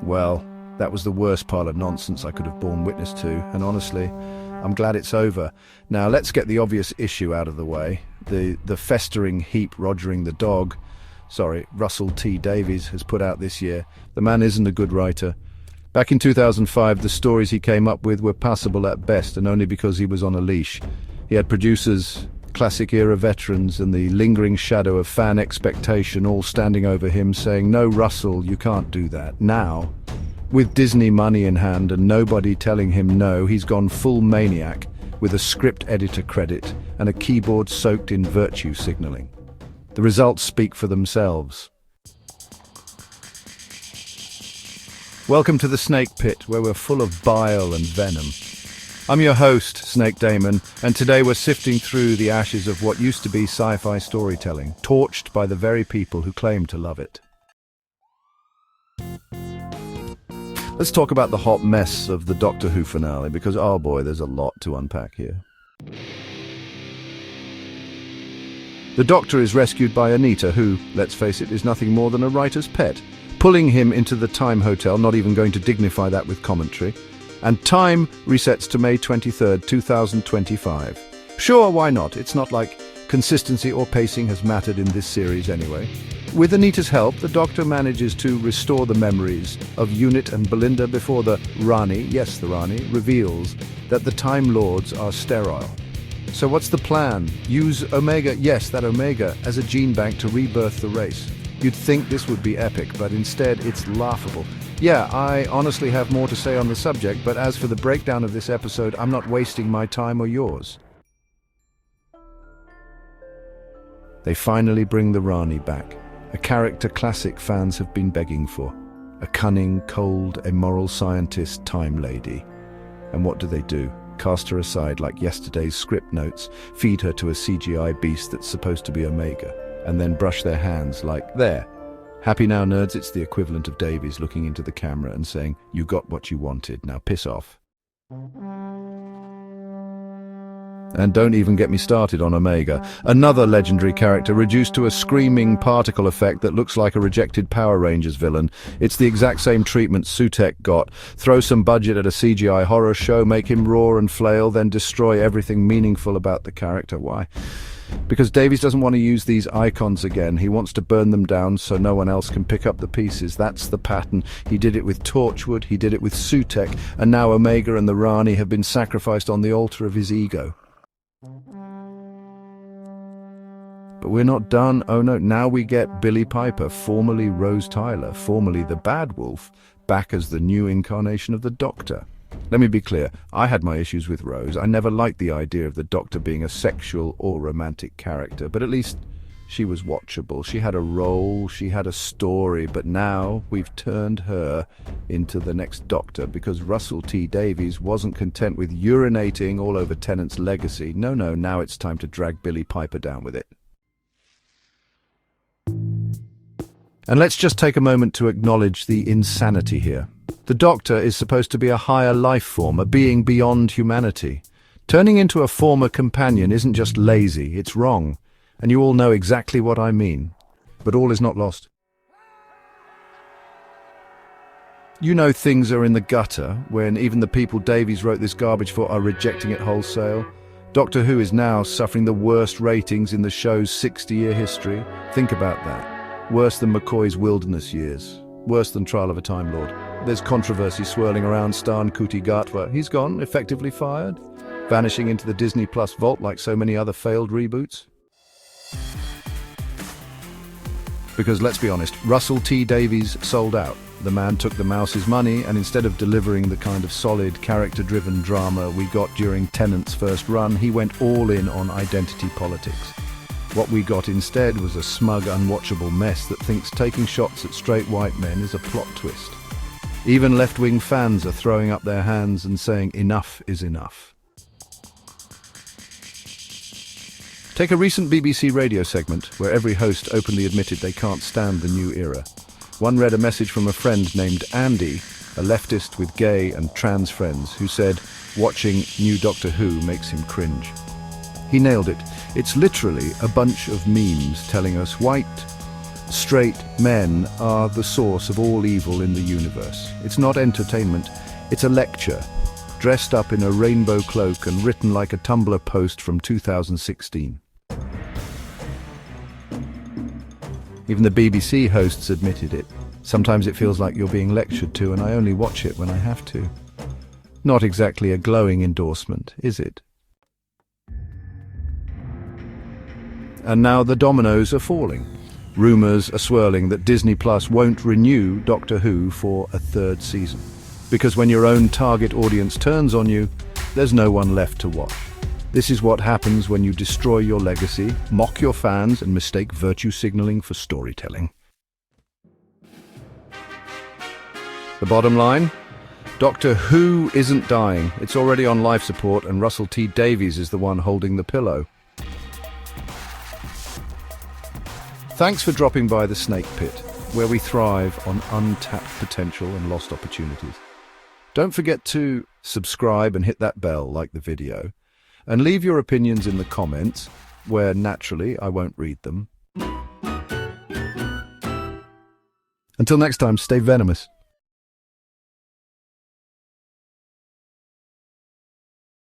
Well, that was the worst pile of nonsense I could have borne witness to, and honestly, I'm glad it's over. Now let's get the obvious issue out of the way. The festering heap Rogering the dog, Russell T Davies, has put out this year. The man isn't a good writer. Back in 2005, the stories he came up with were passable at best, and only because he was on a leash. He had producers, classic-era veterans, and the lingering shadow of fan expectation all standing over him saying, "No, Russell, you can't do that." Now, with Disney money in hand and nobody telling him no, he's gone full maniac with a script editor credit and a keyboard soaked in virtue signaling. The results speak for themselves. Welcome to the Snake Pit, where we're full of bile and venom. I'm your host, Snake Daemon, and today we're sifting through the ashes of what used to be sci-fi storytelling, torched by the very people who claim to love it. Let's talk about the hot mess of the Doctor Who finale, because oh boy, there's a lot to unpack here. The Doctor is rescued by Anita, who, let's face it, is nothing more than a writer's pet, pulling him into the Time Hotel, not even going to dignify that with commentary. And time resets to May 23rd, 2025. Sure, why not? It's not like consistency or pacing has mattered in this series anyway. With Anita's help, the Doctor manages to restore the memories of Unit and Belinda before the Rani, yes, the Rani, reveals that the Time Lords are sterile. So what's the plan? Use Omega, yes, that Omega, as a gene bank to rebirth the race. You'd think this would be epic, but instead it's laughable. Yeah, I honestly have more to say on the subject, but as for the breakdown of this episode, I'm not wasting my time or yours. They finally bring the Rani back, a character classic fans have been begging for. A cunning, cold, immoral scientist time lady. And what do? Cast her aside like yesterday's script notes, feed her to a CGI beast that's supposed to be Omega, and then brush their hands like, there. Happy now, nerds? It's the equivalent of Davies looking into the camera and saying, "You got what you wanted, now piss off." And don't even get me started on Omega, another legendary character reduced to a screaming particle effect that looks like a rejected Power Rangers villain. It's the exact same treatment Sutekh got. Throw some budget at a CGI horror show, make him roar and flail, then destroy everything meaningful about the character. Why? Because Davies doesn't want to use these icons again. He wants to burn them down so no one else can pick up the pieces. That's the pattern. He did it with Torchwood, he did it with Sutekh, and now Omega and the Rani have been sacrificed on the altar of his ego. But we're not done. Oh no, now we get Billie Piper, formerly Rose Tyler, formerly the Bad Wolf, back as the new incarnation of the Doctor. Let me be clear, I had my issues with Rose. I never liked the idea of the Doctor being a sexual or romantic character, but at least she was watchable. She had a role, she had a story, but now we've turned her into the next Doctor because Russell T Davies wasn't content with urinating all over Tennant's legacy. No, now it's time to drag Billie Piper down with it. And let's just take a moment to acknowledge the insanity here. The Doctor is supposed to be a higher life form, a being beyond humanity. Turning into a former companion isn't just lazy, it's wrong. And you all know exactly what I mean. But all is not lost. You know things are in the gutter when even the people Davies wrote this garbage for are rejecting it wholesale. Doctor Who is now suffering the worst ratings in the show's 60-year history. Think about that. Worse than McCoy's Wilderness Years. Worse than Trial of a Time Lord. There's controversy swirling around Stan Kuti Gatwa. He's gone, effectively fired, vanishing into the Disney Plus vault like so many other failed reboots. Because let's be honest, Russell T Davies sold out. The man took the mouse's money, and instead of delivering the kind of solid, character-driven drama we got during Tennant's first run, he went all in on identity politics. What we got instead was a smug, unwatchable mess that thinks taking shots at straight white men is a plot twist. Even left-wing fans are throwing up their hands and saying enough is enough. Take a recent BBC radio segment where every host openly admitted they can't stand the new era. One read a message from a friend named Andy, a leftist with gay and trans friends, who said, watching new Doctor Who makes him cringe. He nailed it. It's literally a bunch of memes telling us white straight men are the source of all evil in the universe. It's not entertainment, it's a lecture, dressed up in a rainbow cloak and written like a Tumblr post from 2016. Even the BBC hosts admitted it. Sometimes it feels like you're being lectured to, and I only watch it when I have to. Not exactly a glowing endorsement, is it? And now the dominoes are falling. Rumours are swirling that Disney Plus won't renew Doctor Who for a third season. Because when your own target audience turns on you, there's no one left to watch. This is what happens when you destroy your legacy, mock your fans, and mistake virtue signalling for storytelling. The bottom line? Doctor Who isn't dying. It's already on life support, and Russell T Davies is the one holding the pillow. Thanks for dropping by the Snake Pit, where we thrive on untapped potential and lost opportunities. Don't forget to subscribe and hit that bell like the video, and leave your opinions in the comments, where naturally I won't read them. Until next time, stay venomous.